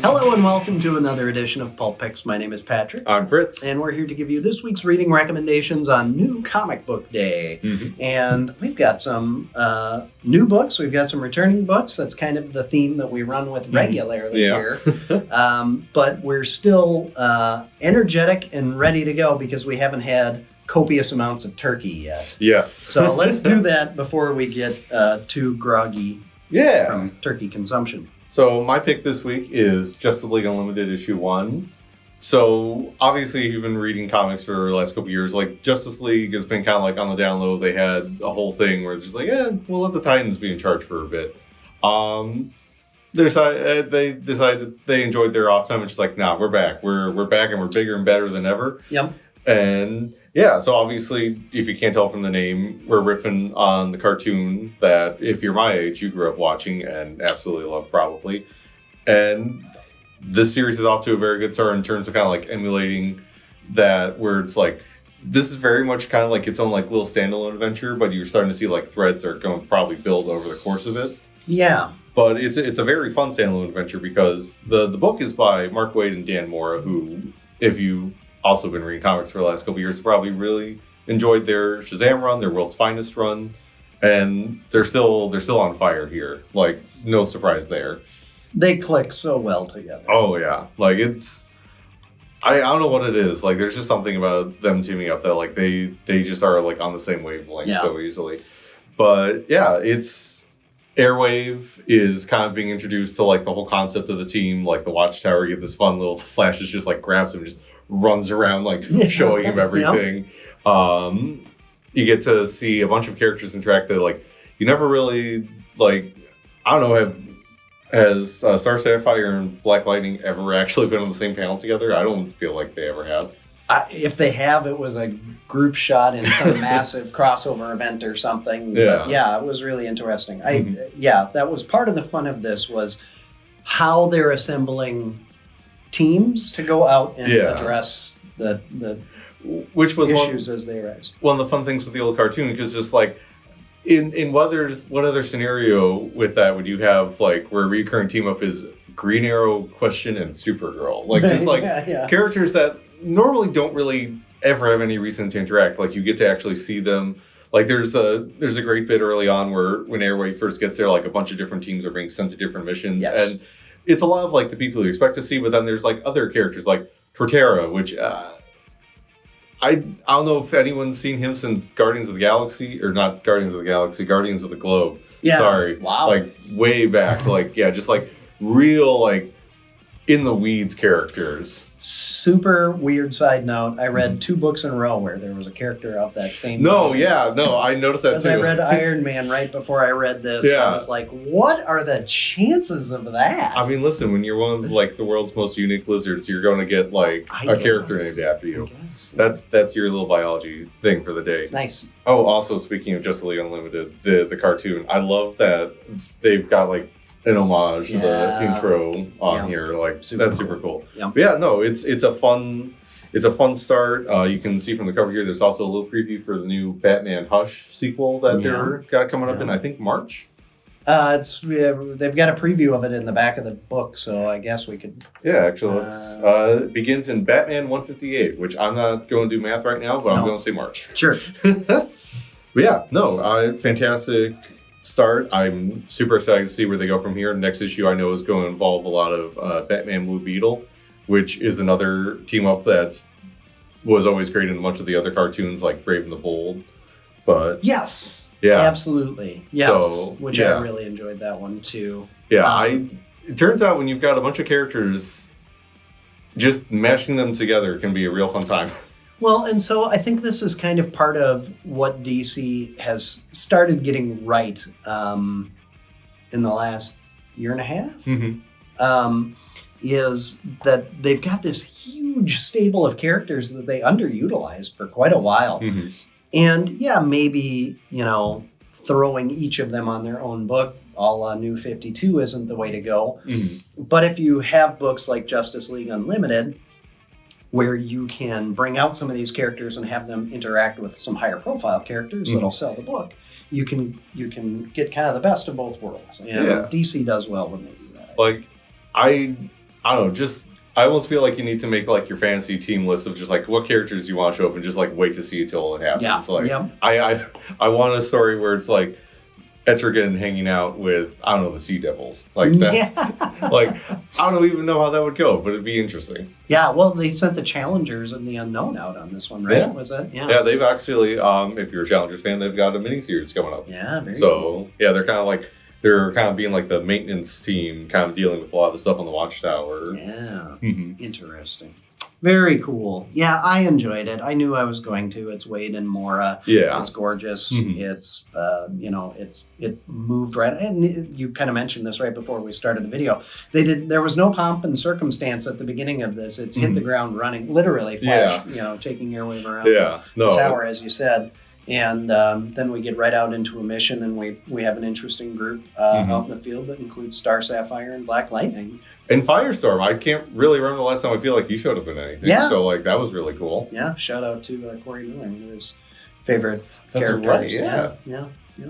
Hello and welcome to another edition of Pulp Picks. My name is Patrick. I'm Fritz. And we're here to give you this week's reading recommendations on New Comic Book Day. Mm-hmm. And we've got some new books. We've got some returning books. That's kind of the theme that we run with regularly here. But we're still energetic and ready to go because we haven't had copious amounts of turkey yet. Yes. So let's do that before we get too groggy from turkey consumption. So my pick this week is Justice League Unlimited issue 1. So obviously you've been reading comics for the last couple of years. Like Justice League has been kind of like on the down low. They had a whole thing where it's just like, we'll let the Titans be in charge for a bit. They decided they enjoyed their off time. It's just like, nah, we're back. We're back and we're bigger and better than ever. Yep. And yeah, so obviously, if you can't tell from the name, we're riffing on the cartoon that if you're my age, you grew up watching and absolutely loved probably. And this series is off to a very good start in terms of kind of like emulating that, where it's like, this is very much kind of like its own like little standalone adventure, but you're starting to see like threads are going to probably build over the course of it. Yeah. But it's a very fun standalone adventure because the book is by Mark Waid and Dan Mora, who, if you also been reading comics for the last couple of years, probably really enjoyed their Shazam run, their World's Finest run, and they're still on fire here. Like, no surprise there. They click so well together. Oh yeah, like it's I don't know what it is. Like, there's just something about them teaming up that like they just are like on the same wavelength so easily. But yeah, it's Airwave is kind of being introduced to like the whole concept of the team, like the Watchtower. You get this fun little Flashes just like grabs him, just runs around like showing him everything. You get to see a bunch of characters interact that like you never really like. I don't know, has Star Sapphire and Black Lightning ever actually been on the same panel together? I don't feel like they ever have. If they have, it was a group shot in some massive crossover event or something. Yeah. But yeah, it was really interesting. That was part of the fun of this, was how they're assembling teams to go out and address the which was issues as they arise. One of the fun things with the old cartoon, because just like in what other scenario with that would you have, like where a recurring team up is Green Arrow, Question, and Supergirl, like just like characters that normally don't really ever have any reason to interact. Like you get to actually see them. Like there's a great bit early on where when Airwave first gets there, like a bunch of different teams are being sent to different missions, and it's a lot of like the people you expect to see, but then there's like other characters like Torterra, which I don't know if anyone's seen him since Guardians of the Galaxy, or not Guardians of the Galaxy, Guardians of the Globe. Yeah. Sorry. Wow. Like way back. Like, just like real like in the weeds characters. Super weird side note. I read 2 books in a row where there was a character of that same. I noticed that too. I read Iron Man right before I read this. Yeah. I was like, what are the chances of that? I mean, listen, when you're one of like the world's most unique lizards, you're going to get like a character named after you. That's your little biology thing for the day. Nice. Oh, also speaking of Justice League Unlimited, the cartoon, I love that they've got like an homage to the intro on here. Like that's super cool. Yeah. But yeah, no, it's a fun start. You can see from the cover here, there's also a little preview for the new Batman Hush sequel that they're got coming up in, I think, March. They've got a preview of it in the back of the book, so I guess we could. Yeah, actually, it begins in Batman 158, which I'm not going to do math right now, but I'm going to say March. Sure. But yeah, fantastic start. I'm super excited to see where they go from here. Next issue I know is going to involve a lot of Batman Blue Beetle, which is another team up that was always great in a bunch of the other cartoons like Brave and the Bold. But yes, absolutely, yes. So, which I really enjoyed that one too. Yeah, it turns out when you've got a bunch of characters, just mashing them together can be a real fun time. Well, and so I think this is kind of part of what DC has started getting right in the last year and a half, is that they've got this huge stable of characters that they underutilized for quite a while. And maybe, throwing each of them on their own book, a la New 52, isn't the way to go. But if you have books like Justice League Unlimited, where you can bring out some of these characters and have them interact with some higher profile characters that'll sell the book, you can get kind of the best of both worlds. And DC does well when they do that. Like, I I don't know, just I almost feel like you need to make like your fantasy team list of just like what characters you want to show up and just like wait to see until it happens. Yeah. Like Yeah. I want a story where it's like Etrigan hanging out with, I don't know, the Sea Devils. Like that. Yeah. Like, I don't even know how that would go, but it'd be interesting. Yeah, well, they sent the Challengers of the Unknown out on this one, right? Yeah. Was that? Yeah. Yeah, they've actually, if you're a Challengers fan, they've got a miniseries coming up. Yeah, very So, cool. yeah, they're kind of being like the maintenance team, kind of dealing with a lot of the stuff on the Watchtower. Yeah. Mm-hmm. Interesting. Very cool. Yeah, I enjoyed it. I knew I was going to. It's Wade and Mora. Yeah. It's gorgeous. Mhm. It's, it moved right. And you kind of mentioned this right before we started the video. There was no pomp and circumstance at the beginning of this. It's hit the ground running, literally flash, taking Airwave around Yeah. the No. tower, as you said. And then we get right out into a mission, and we have an interesting group out in the field that includes Star Sapphire and Black Lightning. And Firestorm, I can't really remember the last time I feel like he showed up in anything. Yeah. So, like, that was really cool. Yeah, shout out to Corey Miller, one of his favorite That's characters. right, yeah. Yeah.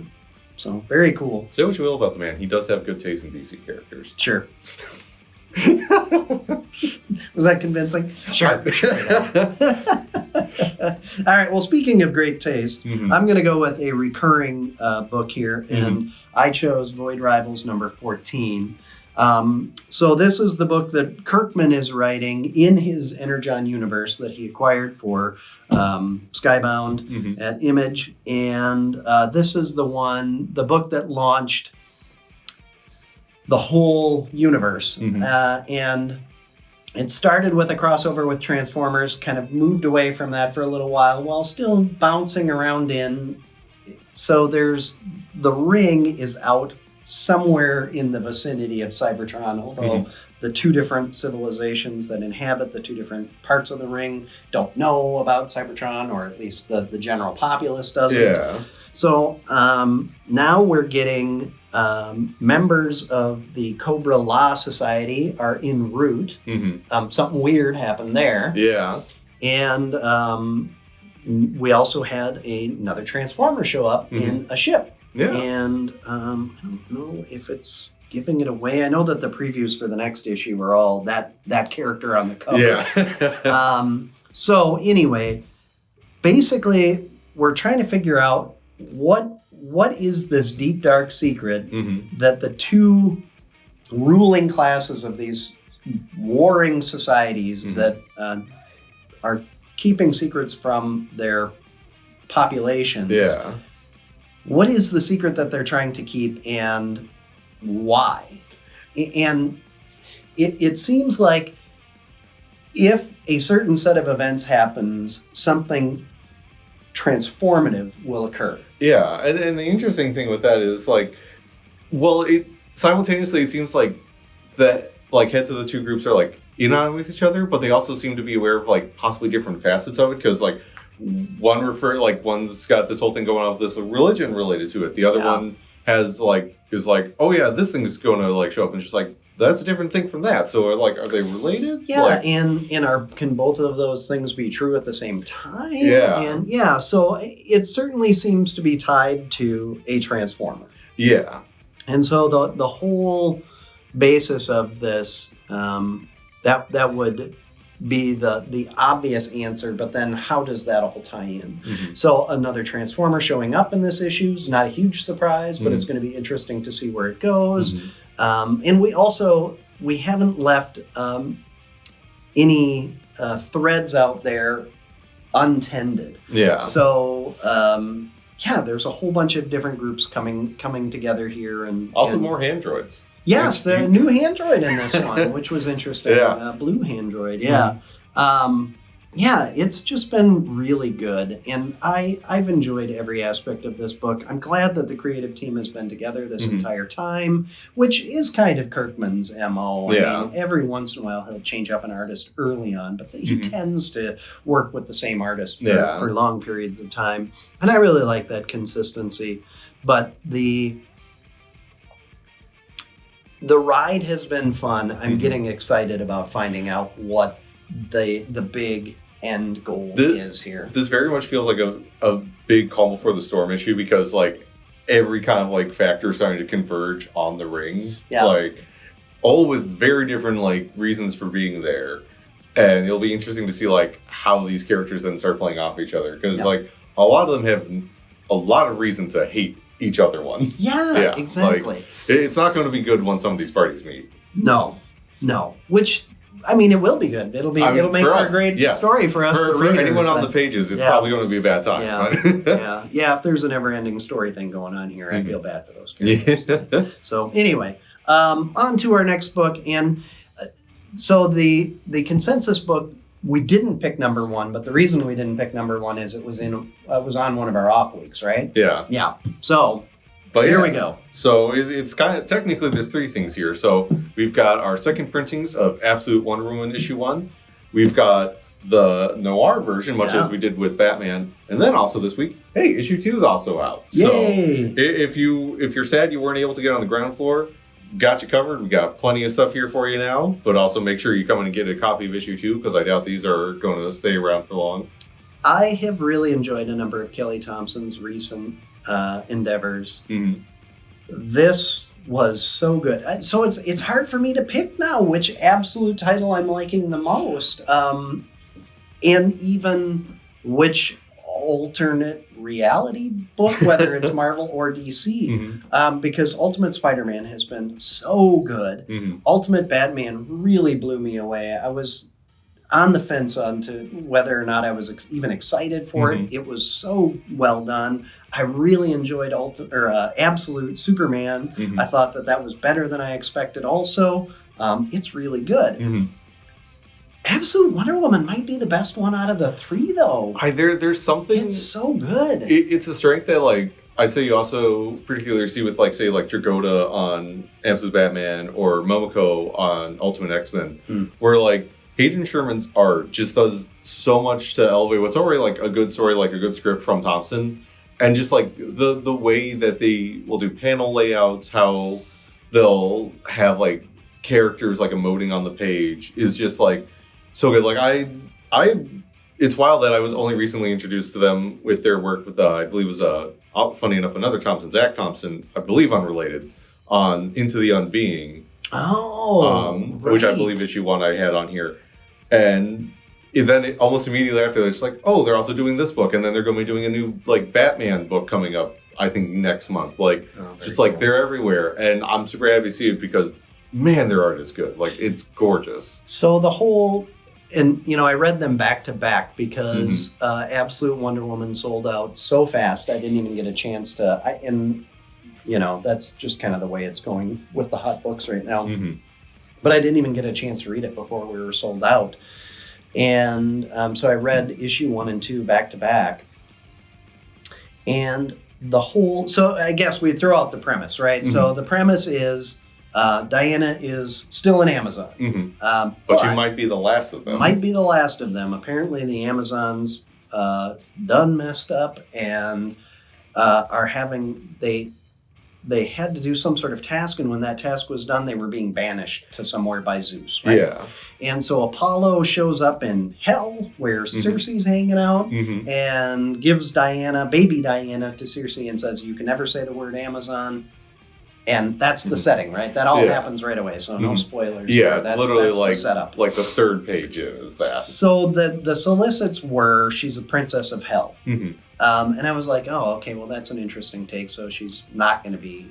So, very cool. Say what you will about the man. He does have good taste in DC characters. Sure. Was that convincing? Sure. All right, well, speaking of great taste, Mhm. I'm going to go with a recurring book here, and I chose Void Rivals number 14. So this is the book that Kirkman is writing in his Energon universe that he acquired for Skybound at Image, and this is the book that launched the whole universe. And it started with a crossover with Transformers, kind of moved away from that for a little while still bouncing around in. So the ring is out somewhere in the vicinity of Cybertron, although the two different civilizations that inhabit the two different parts of the ring don't know about Cybertron, or at least the general populace doesn't. Yeah. So now we're getting members of the Cobra Law Society are en route. Something weird happened there. Yeah. And we also had another Transformer show up in a ship. Yeah. And I don't know if it's giving it away. I know that the previews for the next issue are all that character on the cover. Yeah. So anyway, basically, we're trying to figure out what is this deep, dark secret that the two ruling classes of these warring societies that are keeping secrets from their populations. Yeah. What is the secret that they're trying to keep, and why? And it seems like if a certain set of events happens, something transformative will occur. Yeah, and the interesting thing with that is like, well, simultaneously it seems like that like heads of the two groups are like in on with each other, but they also seem to be aware of like possibly different facets of it, because like one's got this whole thing going on with this religion related to it. The other one is like, oh yeah, this thing's going to like show up, and it's just like, that's a different thing from that. So like, are they related? Yeah, like, and can both of those things be true at the same time? Yeah. And yeah, so it certainly seems to be tied to a Transformer. Yeah. And so the whole basis of this, that would be the obvious answer, but then how does that all tie in? So another Transformer showing up in this issue is not a huge surprise, but it's going to be interesting to see where it goes. And we haven't left any threads out there untended. Yeah. So there's a whole bunch of different groups coming together here, and also more Handroids. Yes, the new Handroid in this one, which was interesting. Yeah. Blue Handroid, yeah. It's just been really good. And I've enjoyed every aspect of this book. I'm glad that the creative team has been together this entire time, which is kind of Kirkman's MO. I mean, every once in a while he'll change up an artist early on, but he tends to work with the same artist for long periods of time. And I really like that consistency. But the ride has been fun. I'm getting excited about finding out what the big end goal is here. This very much feels like a big calm before the storm issue, because like every kind of like factor is starting to converge on the ring. Yeah. Like all with very different like reasons for being there. And it'll be interesting to see like how these characters then start playing off each other, because like a lot of them have a lot of reason to hate each other one. Yeah, exactly. Like, it's not going to be good when some of these parties meet. No. Which, I mean, it will be good. It'll make for a great story for us. For anyone on the pages, it's probably going to be a bad time. Yeah. If there's a never-ending story thing going on here, I feel bad for those characters. So anyway, on to our next book, and so the consensus book, we didn't pick number 1, but the reason we didn't pick number 1 is it was on one of our off weeks, right? Yeah. So. But here we go. So it's kind of, technically there's 3 things here. So we've got our second printings of Absolute Wonder Woman issue 1. We've got the noir version, much as we did with Batman. And then also this week, hey, issue 2 is also out. Yay! So if you're sad you weren't able to get on the ground floor, got you covered. We got plenty of stuff here for you now. But also make sure you come in and get a copy of issue 2, because I doubt these are going to stay around for long. I have really enjoyed a number of Kelly Thompson's recent endeavors. This was so good. So it's hard for me to pick now which absolute title I'm liking the most, and even which alternate reality book, whether it's Marvel or DC, because Ultimate Spider-Man has been so good. Ultimate Batman really blew me away. I was on the fence on to whether or not I was even excited for it. It was so well done. I really enjoyed Absolute Superman. I thought that was better than I expected also. It's really good. Absolute Wonder Woman might be the best one out of the 3, though. There's something... It's so good. It's a strength that, like, I'd say you also particularly see with, like, say, like Dragotta on Absolute Batman or Momoko on Ultimate X-Men, where, like, Hayden Sherman's art just does so much to elevate what's already like a good story, like a good script from Thompson, and just like the way that they will do panel layouts, how they'll have like characters like emoting on the page is just like so good. Like I it's wild that I was only recently introduced to them with their work with I believe it was funny enough another Thompson, Zach Thompson, I believe unrelated, on Into the Unbeing. Right. Which I believe issue 1 I had on here. And then almost immediately after, they're just like, oh, they're also doing this book. And then they're going to be doing a new like Batman book coming up, I think, next month. Like, just like they're everywhere. And I'm super happy to see it because, man, their art is good. Like, it's gorgeous. So the whole, and I read them back to back because Absolute Wonder Woman sold out so fast. I didn't even get a chance to, that's just kind of the way it's going with the hot books right now. But I didn't even get a chance to read it before we were sold out. And so I read issue 1 and 2 back to back. And so I guess we throw out the premise, right? So the premise is Diana is still an Amazon. But she might be the last of them. Might be the last of them. Apparently the Amazons done messed up and are having, they had to do some sort of task, and when that task was done, they were being banished to somewhere by Zeus, right? Yeah. And so Apollo shows up in hell, where Circe's hanging out, and gives baby Diana to Circe and says, you can never say the word Amazon. And that's the setting, right? That all happens right away, so no spoilers. Yeah, it's literally that's like the setup. Like the 3rd page is that. So the solicits were, she's a princess of hell. And I was like, oh, okay, well, that's an interesting take. So she's not going to be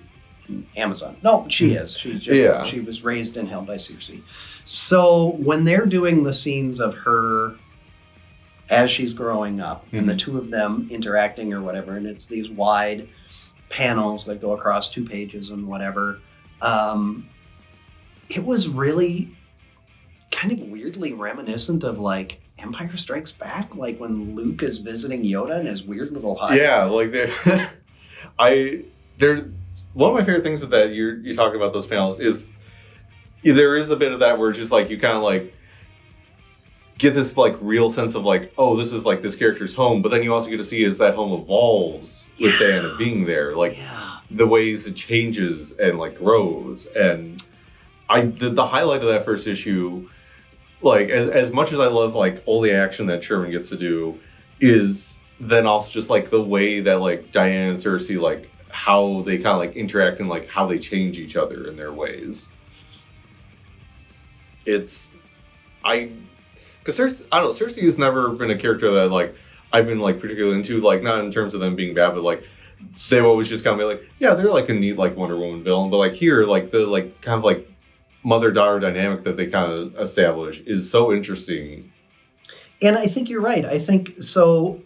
in Amazon. No, she is. She just she was raised in hell by Circe. So when they're doing the scenes of her as she's growing up and the two of them interacting or whatever, and it's these wide panels that go across 2 pages and whatever, it was really kind of weirdly reminiscent of like Empire Strikes Back, like when Luke is visiting Yoda in his weird little hut. Yeah, like one of my favorite things with that you talk about those panels is there is a bit of that where it's just like you kind of like get this like real sense of like, oh, this is like this character's home, but then you also get to see as that home evolves with Diana being there, like the ways it changes and like grows. And the highlight of that first issue, like as much as I love like all the action that Sherman gets to do, is then also just like the way that like Diana and Circe, like how they kind of like interact and like how they change each other in their ways. because Cersei, I don't know, Cersei has never been a character that like I've been like particularly into, like not in terms of them being bad, but like they've always just kind of be like, yeah, they're like a neat like Wonder Woman villain, but like here, like the like kind of like mother-daughter dynamic that they kind of establish is so interesting. And I think you're right. I think so.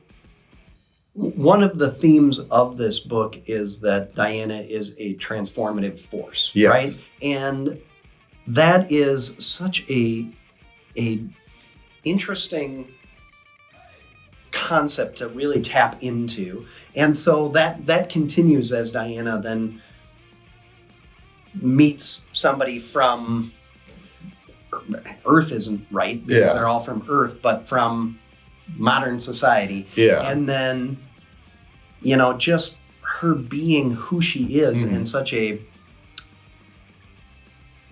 One of the themes of this book is that Diana is a transformative force, yes. right? And that is such a interesting concept to really tap into. And so that continues as Diana then meets somebody from Earth isn't right because they're all from Earth, but from modern society. Yeah. And then, just her being who she is and such a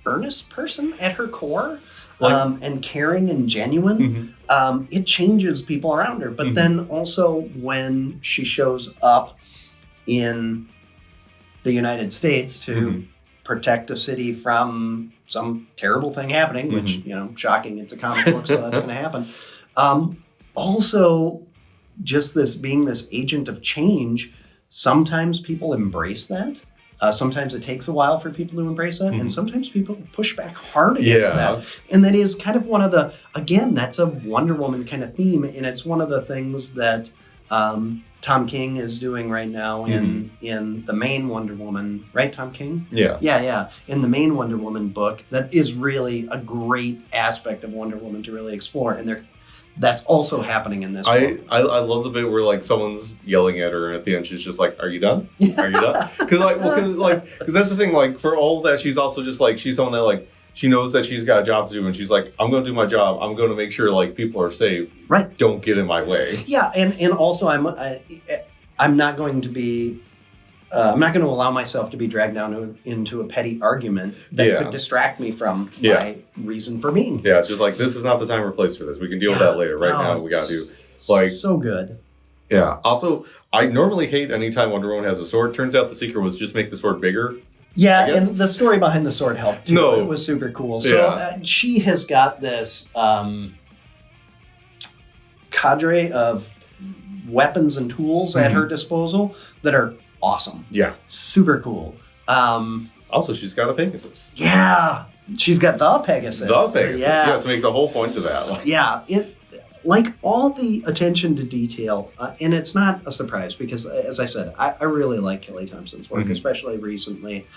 earnest person at her core, and caring and genuine, it changes people around her. But then also when she shows up in the United States to protect a city from some terrible thing happening, which, shocking, it's a comic book, so that's going to happen. Also, just this being this agent of change, sometimes people embrace that. Sometimes it takes a while for people to embrace that, and sometimes people push back hard against that. And that is kind of one of the, again, that's a Wonder Woman kind of theme, and it's one of the things that Tom King is doing right now in the main Wonder Woman, right, Tom King? Yeah. In the main Wonder Woman book, that is really a great aspect of Wonder Woman to really explore, and that's also happening in this book. I love the bit where like someone's yelling at her and at the end she's just like, "Are you done? Are you done?" Because that's the thing. Like for all that, she's also just like she's someone that like she knows that she's got a job to do, and she's like, "I'm going to do my job. I'm going to make sure like people are safe. Right? Don't get in my way." Yeah, and also I'm not going to be. I'm not going to allow myself to be dragged down into a petty argument that could distract me from my reason for being. Yeah, it's just like, this is not the time or place for this. We can deal with that later. Right now, we got to do, like... So good. Yeah. Also, I normally hate anytime Wonder Woman has a sword. Turns out the secret was just make the sword bigger. Yeah, and the story behind the sword helped, too. No. It was super cool. So she has got this cadre of weapons and tools at her disposal that are awesome. Yeah. Super cool. Also, she's got a Pegasus. Yeah. She's got the Pegasus. The Pegasus. Yeah. Yes, makes a whole point to that. Yeah. Like all the attention to detail, and it's not a surprise because, as I said, I really like Kelly Thompson's work, especially recently.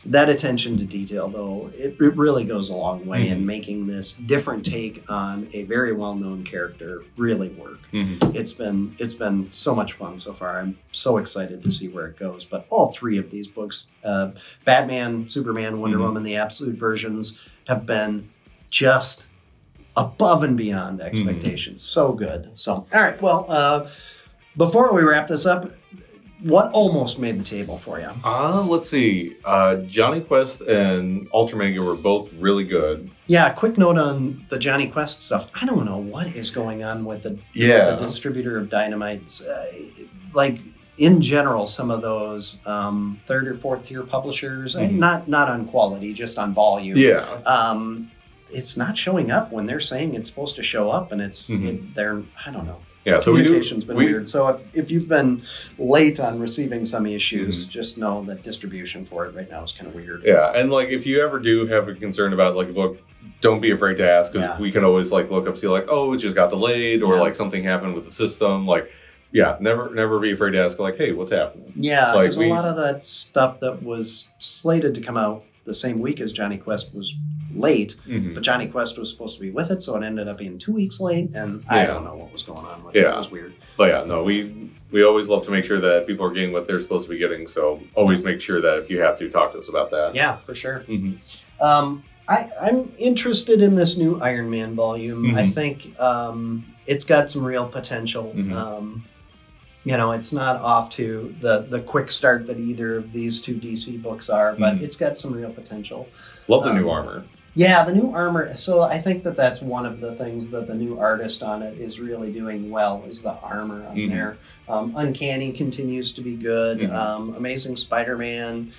That attention to detail, though, it really goes a long way in making this different take on a very well-known character really work. It's been so much fun so far. I'm so excited to see where it goes. But all three of these books, Batman, Superman, Wonder Woman, the absolute versions, have been just above and beyond expectations. So good. So, all right. Well, before we wrap this up, what almost made the table for you? Let's see. Johnny Quest and Ultra Mega were both really good. Yeah, quick note on the Johnny Quest stuff. I don't know what is going on with the distributor of Dynamites. Like, in general, some of those third or fourth tier publishers, not on quality, just on volume. Yeah. It's not showing up when they're saying it's supposed to show up, and they're, I don't know. Yeah, so communication's been weird. So if you've been late on receiving some issues, just know that distribution for it right now is kind of weird. Yeah, and like if you ever do have a concern about like a book, don't be afraid to ask, because we can always like look up, see like, oh, it just got delayed, or like something happened with the system. Like, never be afraid to ask like, hey, what's happening? Yeah, because a lot of that stuff that was slated to come out the same week as Johnny Quest was late, but Johnny Quest was supposed to be with it, so it ended up being 2 weeks late, and I don't know what was going on with it. It was weird. But we always love to make sure that people are getting what they're supposed to be getting, so always make sure that if you have to, talk to us about that. Yeah, for sure. I'm interested in this new Iron Man volume. I think it's got some real potential. It's not off to the quick start that either of these two DC books are, but it's got some real potential. Love the new armor. Yeah, the new armor. So I think that's one of the things that the new artist on it is really doing well, is the armor on there. Uncanny continues to be good. Amazing Spider-Man.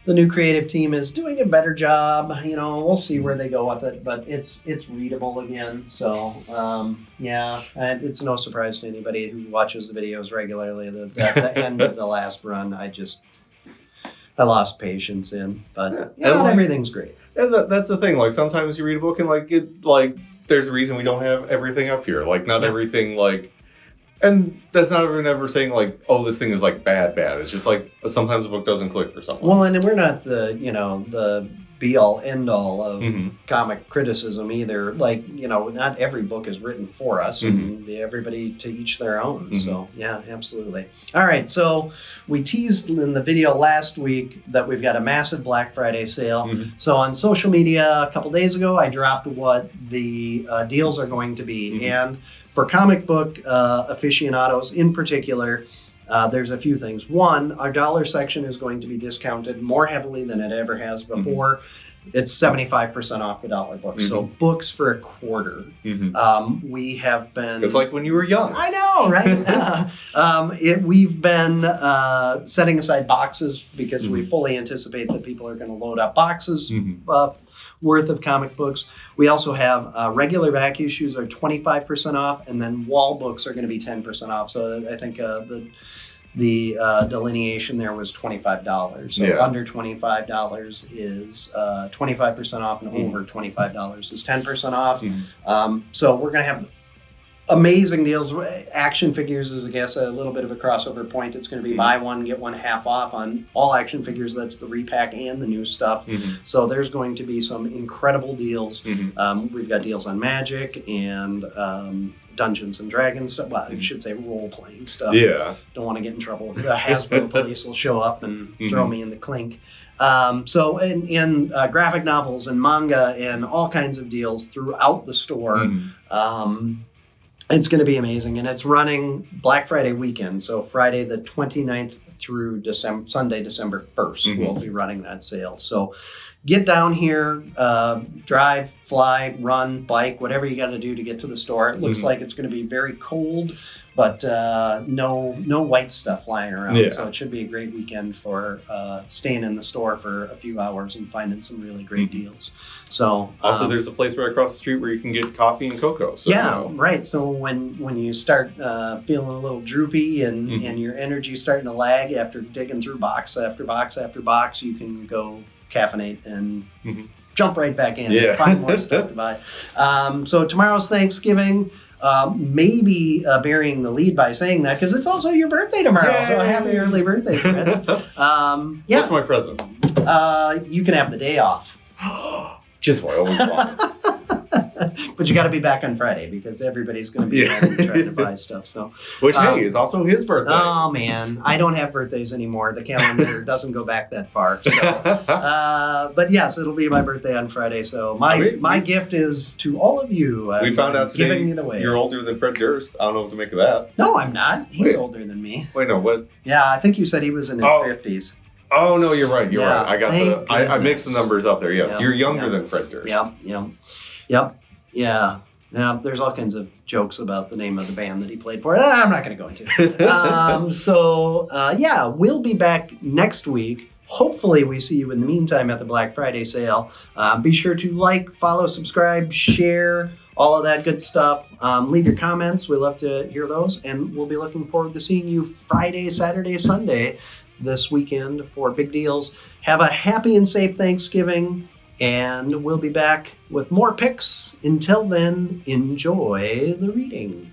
the new creative team is doing a better job. We'll see where they go with it, but it's readable again. So yeah, and it's no surprise to anybody who watches the videos regularly that at the end of the last run, I lost patience in. But not everything's great. And that's the thing. Like sometimes you read a book and there's a reason we don't have everything up here. Like not everything and that's not even ever saying oh, this thing is bad. It's just sometimes a book doesn't click for someone. Well, and we're not the be all end all of comic criticism either. Not every book is written for us, and everybody to each their own. So yeah, absolutely. All right, so we teased in the video last week that we've got a massive Black Friday sale. So on social media a couple days ago, I dropped what the deals are going to be, and for comic book aficionados in particular, there's a few things. One, our dollar section is going to be discounted more heavily than it ever has before. It's 75% off the dollar book. So books for a quarter. We have been... It's like when you were young. I know, right? We've been setting aside boxes because we fully anticipate that people are going to load up boxes worth of comic books. We also have regular back issues are 25% off, and then wall books are going to be 10% off. So I think the delineation there was $25. So under $25 is 25% off, and over $25 is 10% off. So we're going to have amazing deals. Action figures is, I guess, a little bit of a crossover point. It's going to be buy one, get one half off on all action figures. That's the repack and the new stuff. So there's going to be some incredible deals. We've got deals on Magic and Dungeons and Dragons stuff. Well, I should say role-playing stuff. Yeah. Don't want to get in trouble. The Hasbro police will show up and throw me in the clink. So in graphic novels and manga and all kinds of deals throughout the store. It's going to be amazing, and it's running Black Friday weekend, so Friday the 29th through Sunday, December 1st, we'll be running that sale. So get down here, drive, fly, run, bike, whatever you got to do to get to the store. It looks like it's going to be very cold, but no white stuff flying around, so it should be a great weekend for staying in the store for a few hours and finding some really great deals. So also, there's a place right across the street where you can get coffee and cocoa. So, right. So when you start feeling a little droopy and your energy's starting to lag after digging through box after box after box, you can go caffeinate and jump right back in and find more stuff to buy. So tomorrow's Thanksgiving. Maybe burying the lead by saying that because it's also your birthday tomorrow. Yay! So happy early birthday, Fritz. What's my present? You can have the day off. Just what I always wanted. But you got to be back on Friday because everybody's going to be trying to buy stuff. So, which is also his birthday. Oh man, I don't have birthdays anymore. The calendar doesn't go back that far. So, but yes, it'll be my birthday on Friday. So my gift is to all of you. We found out today giving it away. You're older than Fred Durst. I don't know what to make of that. No, I'm not. He's older than me. Wait, no, what? Yeah, I think you said he was in his 50s. Oh no, you're right. You're right. I mixed the numbers up there. Yes, you're younger than Fred Durst. Yep. Yeah. Now, there's all kinds of jokes about the name of the band that he played for. I'm not going to go into. We'll be back next week. Hopefully, we see you in the meantime at the Black Friday sale. Be sure to like, follow, subscribe, share, all of that good stuff. Leave your comments. We love to hear those. And we'll be looking forward to seeing you Friday, Saturday, Sunday this weekend for big deals. Have a happy and safe Thanksgiving. And we'll be back with more picks. Until then, enjoy the reading.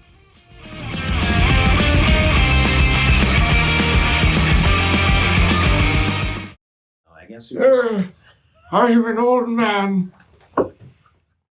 I guess I'm an old man.